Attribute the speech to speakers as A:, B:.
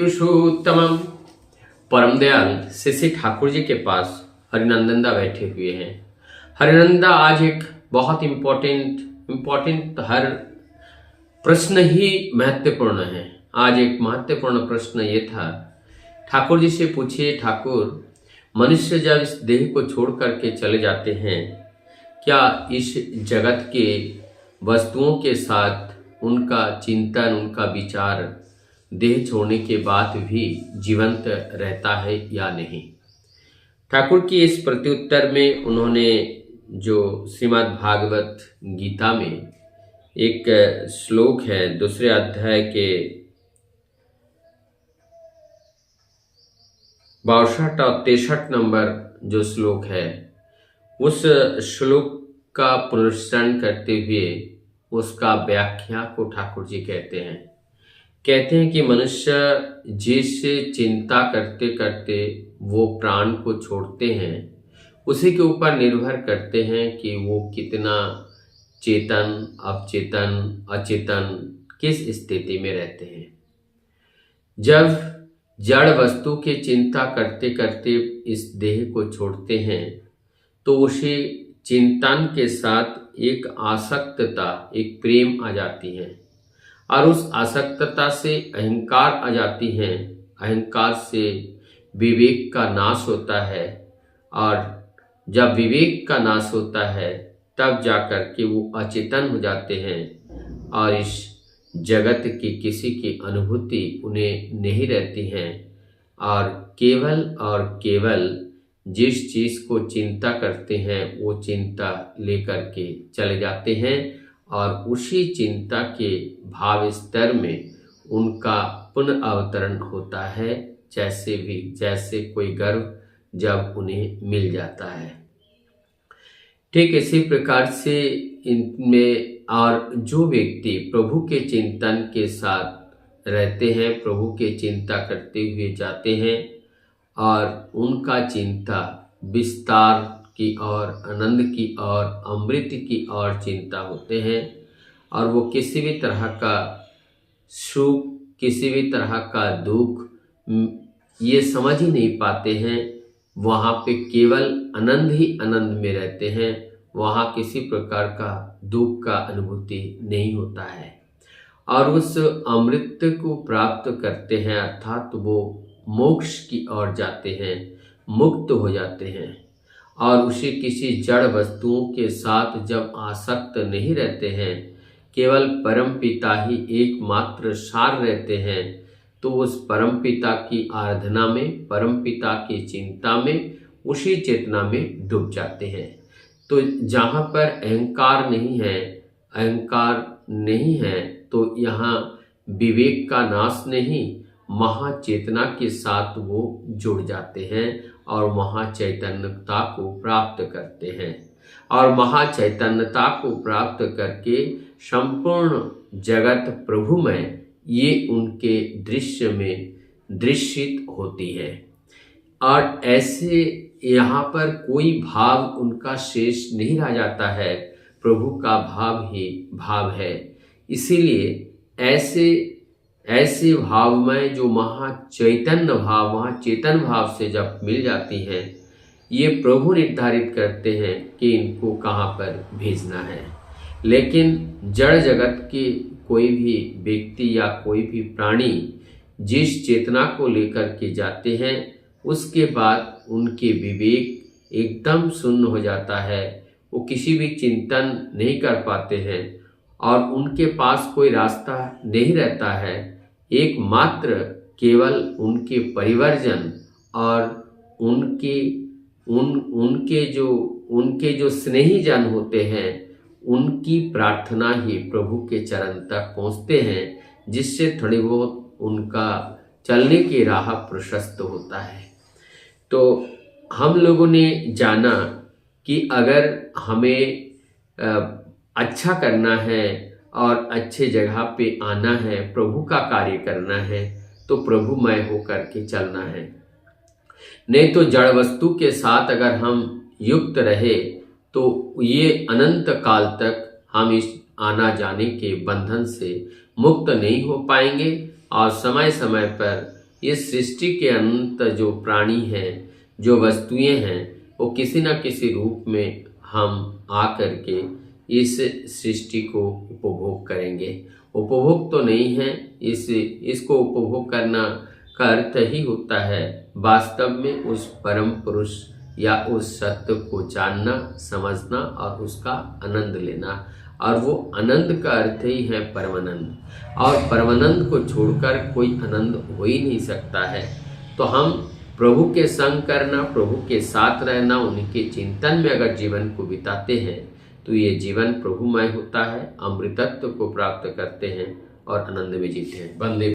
A: पुरुषोत्तमम। परम दयाल श्री ठाकुर जी के पास हरिनंदनदा बैठे हुए हैं। हरिनंदा आज एक बहुत इम्पोर्टेंट हर प्रश्न ही महत्वपूर्ण है। आज एक महत्वपूर्ण प्रश्न ये था, ठाकुर जी से पूछिए, ठाकुर मनुष्य जब इस देह को छोड़ करके चले जाते हैं, क्या इस जगत के वस्तुओं के साथ उनका चिंतन, उनका विचार देह छोड़ने के बाद भी जीवंत रहता है या नहीं? ठाकुर की इस प्रत्युत्तर में उन्होंने जो श्रीमद् भागवत गीता में एक श्लोक है, दूसरे अध्याय के 62 और 63 नंबर जो श्लोक है, उस श्लोक का पुनरुच्चारण करते हुए उसका व्याख्या को ठाकुर जी कहते हैं कि मनुष्य जिस चिंता करते करते वो प्राण को छोड़ते हैं, उसी के ऊपर निर्भर करते हैं कि वो कितना चेतन, अवचेतन, अचेतन किस स्थिति में रहते हैं। जब जड़ वस्तु की चिंता करते करते इस देह को छोड़ते हैं तो उसी चिंतन के साथ एक आसक्तता, एक प्रेम आ जाती है और उस आसक्तता से अहंकार आ जाती है। अहंकार से विवेक का नाश होता है और जब विवेक का नाश होता है तब जाकर के वो अचेतन हो जाते हैं और इस जगत की किसी की अनुभूति उन्हें नहीं रहती है और केवल जिस चीज़ को चिंता करते हैं वो चिंता लेकर के चले जाते हैं और उसी चिंता के भाव स्तर में उनका पुनर्अवतरण होता है, जैसे कोई गर्व जब उन्हें मिल जाता है। ठीक इसी प्रकार से इनमें और जो व्यक्ति प्रभु के चिंतन के साथ रहते हैं, प्रभु के चिंता करते हुए जाते हैं और उनका चिंता विस्तार की ओर, आनंद की ओर, अमृत की ओर चिंता होते हैं और वो किसी भी तरह का सुख, किसी भी तरह का दुख ये समझ ही नहीं पाते हैं। वहाँ पे केवल आनंद ही आनंद में रहते हैं, वहाँ किसी प्रकार का दुख का अनुभूति नहीं होता है और उस अमृत को प्राप्त करते हैं, अर्थात वो मोक्ष की ओर जाते हैं, मुक्त हो जाते हैं और उसी किसी जड़ वस्तुओं के साथ जब आसक्त नहीं रहते हैं, केवल परम पिता ही एकमात्र सार रहते हैं, तो उस परम पिता की आराधना में, परम पिता की चिंता में, उसी चेतना में डूब जाते हैं। तो जहाँ पर अहंकार नहीं है तो यहाँ विवेक का नाश नहीं, महाचेतना के साथ वो जुड़ जाते हैं और महाचैतन्यता को प्राप्त करते हैं और महाचैतन्यता को प्राप्त करके संपूर्ण जगत प्रभुमय ये उनके दृश्य में दृश्यित होती है और ऐसे यहाँ पर कोई भाव उनका शेष नहीं रह जाता है, प्रभु का भाव ही भाव है। इसीलिए ऐसे भाव में जो महाचैतन्य भाव, महाचेतन भाव से जब मिल जाती हैं, ये प्रभु निर्धारित करते हैं कि इनको कहाँ पर भेजना है। लेकिन जड़ जगत के कोई भी व्यक्ति या कोई भी प्राणी जिस चेतना को लेकर के जाते हैं, उसके बाद उनके विवेक एकदम शून्य हो जाता है, वो किसी भी चिंतन नहीं कर पाते हैं और उनके पास कोई रास्ता नहीं रहता है। एकमात्र केवल उनके परिवर्जन और उनके जो स्नेही जन होते हैं, उनकी प्रार्थना ही प्रभु के चरण तक पहुँचते हैं, जिससे थोड़ी बहुत उनका चलने की राह प्रशस्त होता है। तो हम लोगों ने जाना कि अगर हमें अच्छा करना है और अच्छे जगह पे आना है, प्रभु का कार्य करना है, तो प्रभुमय होकर के चलना है। नहीं तो जड़ वस्तु के साथ अगर हम युक्त रहे तो ये अनंत काल तक हम इस आना जाने के बंधन से मुक्त नहीं हो पाएंगे और समय समय पर इस सृष्टि के अनंत जो प्राणी हैं, जो वस्तुएं हैं, वो किसी न किसी रूप में हम आकर के इस सृष्टि को उपभोग करेंगे। उपभोग तो नहीं है, इसको उपभोग करना का अर्थ ही होता है वास्तव में उस परम पुरुष या उस सत्य को जानना, समझना और उसका आनंद लेना। और वो आनंद का अर्थ ही है परमानंद, और परमानंद को छोड़कर कोई आनंद हो ही नहीं सकता है। तो हम प्रभु के संग करना, प्रभु के साथ रहना, उनके चिंतन में अगर जीवन को बिताते हैं तो ये जीवन प्रभुमय होता है, अमृतत्व को प्राप्त करते हैं और आनंद में जीते हैं। वंदे